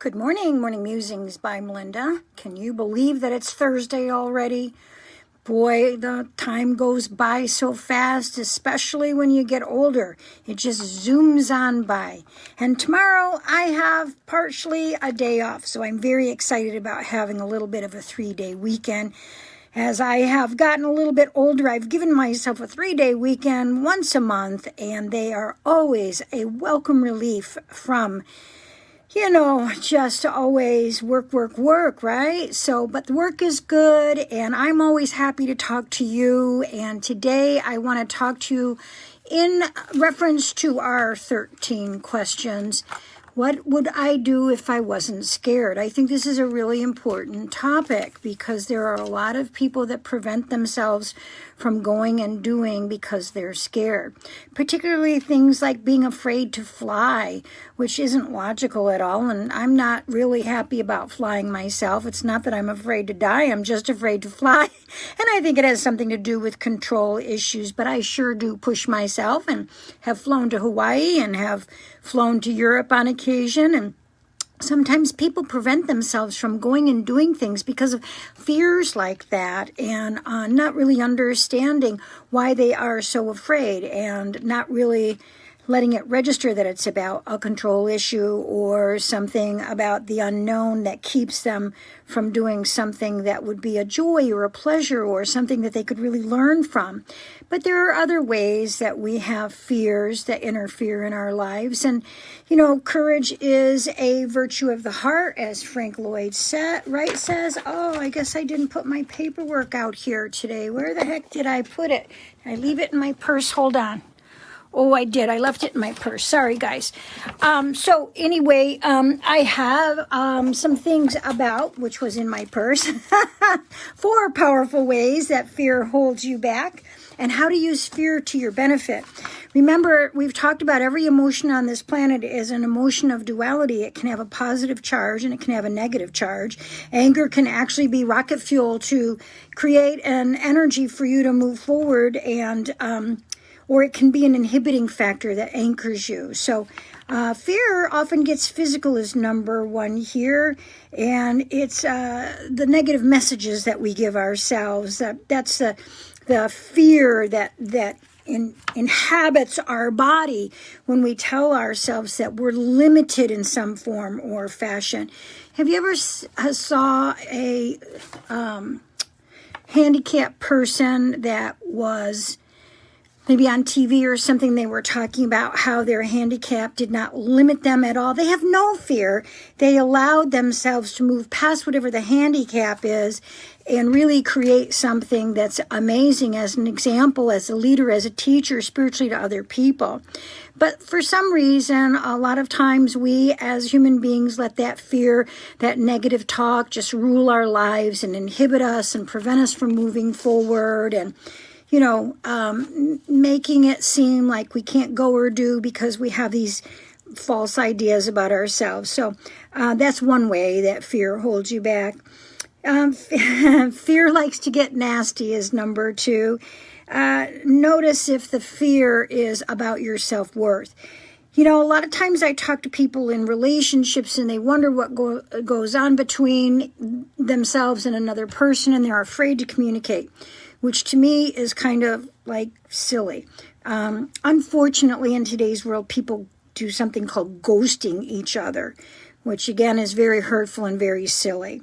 Good morning, Morning Musings by Melinda. Can you believe that it's Thursday already? Boy, the time goes by so fast, especially when you get older. It just zooms on by. And tomorrow I have partially a day off, so I'm very excited about having a little bit of a 3-day weekend. As I have gotten a little bit older, I've given myself a 3-day weekend once a month, and they are always a welcome relief from just always work, right? So, but the work is good, and I'm always happy to talk to you. And today I want to talk to you in reference to our 13 questions. What would I do if I wasn't scared? I think this is a really important topic because there are a lot of people that prevent themselves from going and doing because they're scared. Particularly things like being afraid to fly, which isn't logical at all. And I'm not really happy about flying myself. It's not that I'm afraid to die. I'm just afraid to fly. And I think it has something to do with control issues. But I sure do push myself and have flown to Hawaii and have flown to Europe on occasion. And sometimes people prevent themselves from going and doing things because of fears like that and not really understanding why they are so afraid and not really letting it register that it's about a control issue or something about the unknown that keeps them from doing something that would be a joy or a pleasure or something that they could really learn from. But there are other ways that we have fears that interfere in our lives. And, courage is a virtue of the heart, as Frank Lloyd Wright says. Oh, I guess I didn't put my paperwork out here today. Where the heck did I put it? Did I leave it in my purse? Hold on. Oh, I did. I left it in my purse. Sorry, guys. So anyway, I have some things about, which was in my purse, 4 powerful ways that fear holds you back and how to use fear to your benefit. Remember, we've talked about every emotion on this planet is an emotion of duality. It can have a positive charge and it can have a negative charge. Anger can actually be rocket fuel to create an energy for you to move forward and or it can be an inhibiting factor that anchors you. So fear often gets physical as number 1 here, and it's the negative messages that we give ourselves. That's the fear that inhabits our body when we tell ourselves that we're limited in some form or fashion. Have you ever saw a handicapped person that was maybe on TV or something, they were talking about how their handicap did not limit them at all? They have no fear. They allowed themselves to move past whatever the handicap is and really create something that's amazing as an example, as a leader, as a teacher, spiritually to other people. But for some reason, a lot of times we as human beings let that fear, that negative talk just rule our lives and inhibit us and prevent us from moving forward and making it seem like we can't go or do because we have these false ideas about ourselves. So that's one way that fear holds you back. Fear likes to get nasty is number 2. Notice if the fear is about your self-worth. A lot of times I talk to people in relationships and they wonder what goes on between themselves and another person, and they're afraid to communicate, which to me is kind of like silly. Unfortunately, in today's world, people do something called ghosting each other, which again is very hurtful and very silly.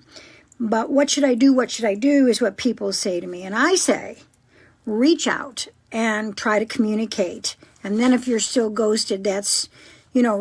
But what should I do? What should I do is what people say to me. And I say, reach out and try to communicate. And then if you're still ghosted, that's,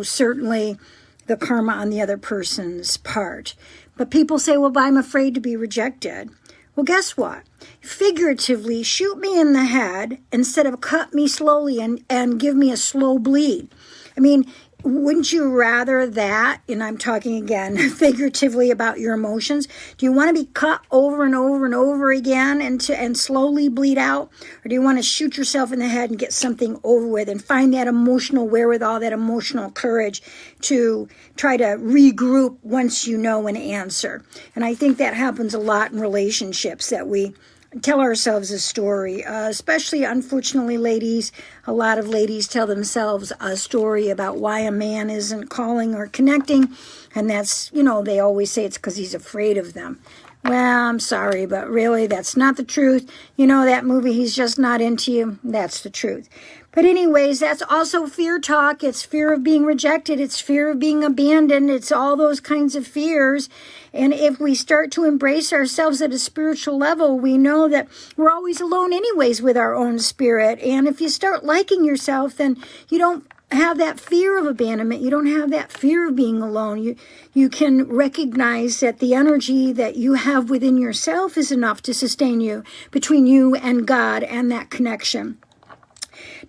certainly the karma on the other person's part. But people say, well, but I'm afraid to be rejected. Well, guess what? Figuratively, shoot me in the head instead of cut me slowly and give me a slow bleed. I mean, wouldn't you rather that, and I'm talking again figuratively about your emotions, do you want to be cut over and over and over again and slowly bleed out? Or do you want to shoot yourself in the head and get something over with and find that emotional wherewithal, that emotional courage to try to regroup once you know an answer? And I think that happens a lot in relationships, that we tell ourselves a story, especially, unfortunately, ladies. A lot of ladies tell themselves a story about why a man isn't calling or connecting, and that's, they always say it's because he's afraid of them. Well, I'm sorry, but really, that's not the truth. That movie, He's Just Not Into You, that's the truth. But anyways, that's also fear talk. It's fear of being rejected. It's fear of being abandoned. It's all those kinds of fears. And if we start to embrace ourselves at a spiritual level, we know that we're always alone anyways with our own spirit. And if you start liking yourself, then you don't have that fear of abandonment. You don't have that fear of being alone. You can recognize that the energy that you have within yourself is enough to sustain you, between you and God and that connection.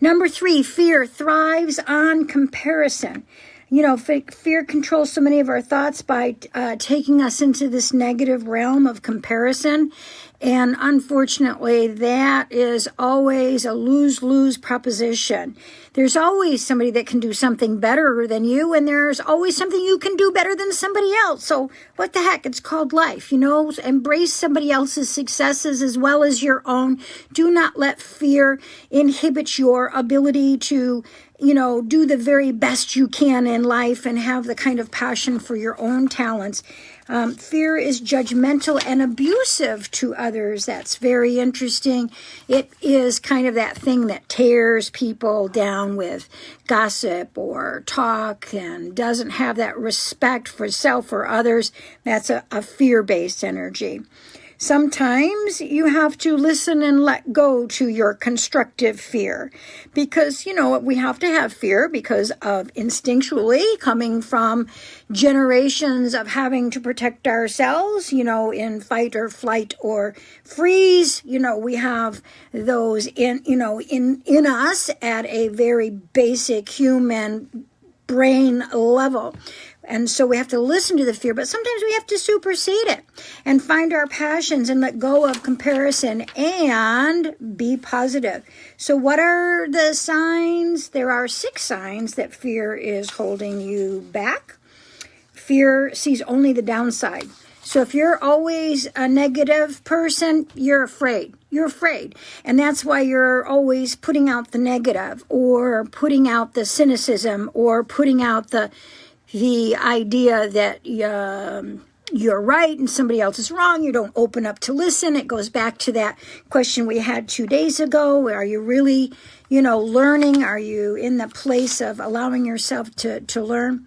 Number 3, fear thrives on comparison. Fear controls so many of our thoughts by taking us into this negative realm of comparison. And unfortunately, that is always a lose-lose proposition. There's always somebody that can do something better than you, and there's always something you can do better than somebody else. So what the heck? It's called life, Embrace somebody else's successes as well as your own. Do not let fear inhibit your ability to do the very best you can in life and have the kind of passion for your own talents. Fear is judgmental and abusive to others. That's very interesting. It is kind of that thing that tears people down with gossip or talk and doesn't have that respect for self or others. That's a fear-based energy. Sometimes you have to listen and let go to your constructive fear because, we have to have fear because of instinctually coming from generations of having to protect ourselves, in fight or flight or freeze. We have those in us at a very basic human brain level. And so we have to listen to the fear, but sometimes we have to supersede it and find our passions and let go of comparison and be positive. So what are the signs? There are 6 signs that fear is holding you back. Fear sees only the downside. So if you're always a negative person, you're afraid. You're afraid. And that's why you're always putting out the negative or putting out the cynicism or putting out the idea that you're right and somebody else is wrong. You don't open up to listen. It goes back to that question we had 2 days ago. Are you really, learning? Are you in the place of allowing yourself to learn?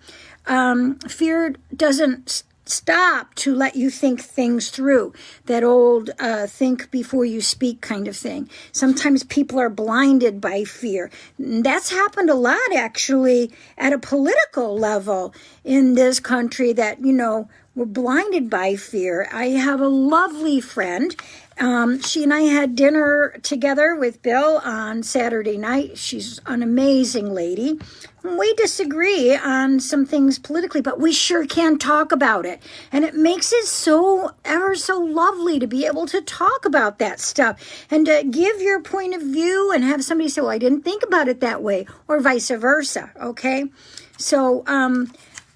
Fear doesn't stop to let you think things through. That old think before you speak kind of thing. Sometimes people are blinded by fear. That's happened a lot, actually, at a political level in this country that, we're blinded by fear. I have a lovely friend. She and I had dinner together with Bill on Saturday night. She's an amazing lady. We disagree on some things politically, but we sure can talk about it. And it makes it so ever so lovely to be able to talk about that stuff and to give your point of view and have somebody say, well, I didn't think about it that way, or vice versa, okay? So,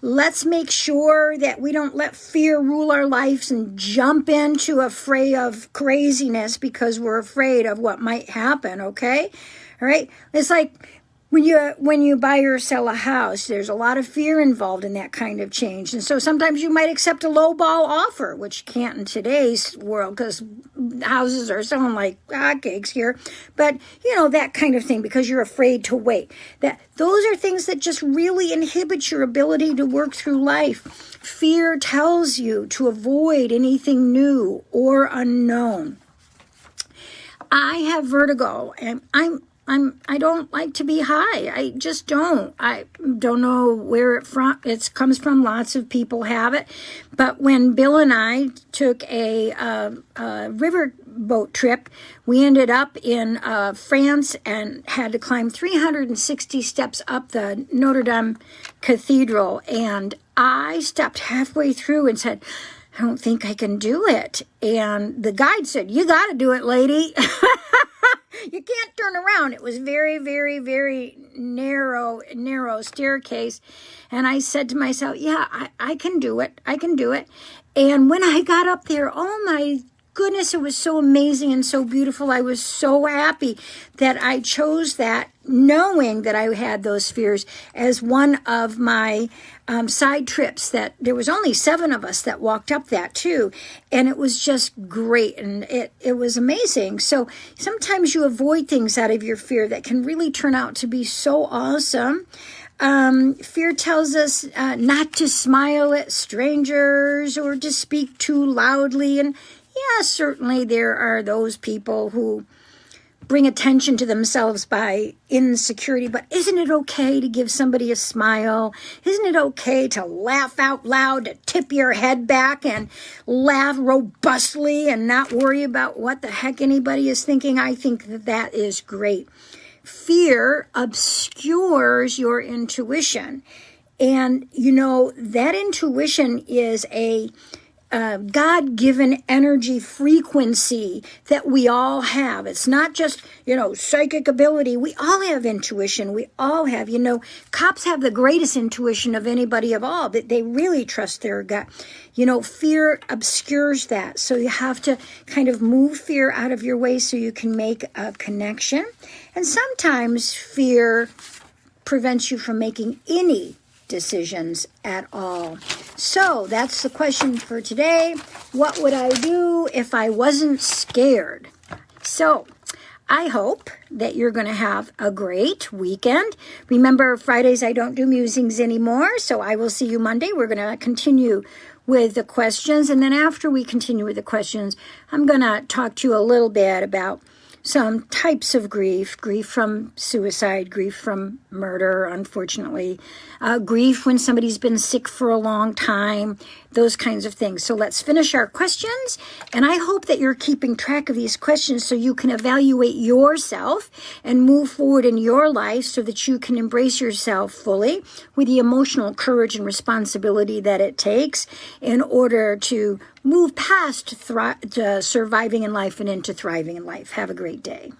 let's make sure that we don't let fear rule our lives and jump into a fray of craziness because we're afraid of what might happen, okay? All right? It's like when you buy or sell a house, there's a lot of fear involved in that kind of change. And so sometimes you might accept a lowball offer, which you can't in today's world because houses are selling like hotcakes here. But, that kind of thing because you're afraid to wait. Those are things that just really inhibit your ability to work through life. Fear tells you to avoid anything new or unknown. I have vertigo, and I don't like to be high. I just don't. I don't know where it comes from. Lots of people have it. But when Bill and I took a riverboat trip, we ended up in France and had to climb 360 steps up the Notre Dame Cathedral. And I stopped halfway through and said, I don't think I can do it. And the guide said, you got to do it, lady. You can't turn around. It was very, very, very narrow staircase. And I said to myself, yeah, I can do it. I can do it. And when I got up there, oh my goodness, it was so amazing and so beautiful. I was so happy that I chose that, knowing that I had those fears, as one of my side trips. That there was only 7 of us that walked up that too, and it was just great, and it was amazing. So sometimes you avoid things out of your fear that can really turn out to be so awesome. Fear tells us not to smile at strangers or to speak too loudly. And yeah, certainly there are those people who bring attention to themselves by insecurity. But isn't it okay to give somebody a smile? Isn't it okay to laugh out loud, to tip your head back and laugh robustly and not worry about what the heck anybody is thinking? I think that is great. Fear obscures your intuition. And, that intuition is a God-given energy frequency that we all have. It's not just, psychic ability. We all have intuition. We all have, cops have the greatest intuition of anybody of all, but they really trust their gut. Fear obscures that. So you have to kind of move fear out of your way so you can make a connection. And sometimes fear prevents you from making any decisions at all. So that's the question for today. What would I do if I wasn't scared? So I hope that you're going to have a great weekend. Remember, Fridays I don't do musings anymore, so I will see you Monday. We're going to continue with the questions, and then after we continue with the questions, I'm going to talk to you a little bit about some types of grief from suicide, grief from murder, unfortunately, grief when somebody's been sick for a long time, those kinds of things. So let's finish our questions, and I hope that you're keeping track of these questions so you can evaluate yourself and move forward in your life so that you can embrace yourself fully with the emotional courage and responsibility that it takes in order to move past surviving in life and into thriving in life. Have a great day.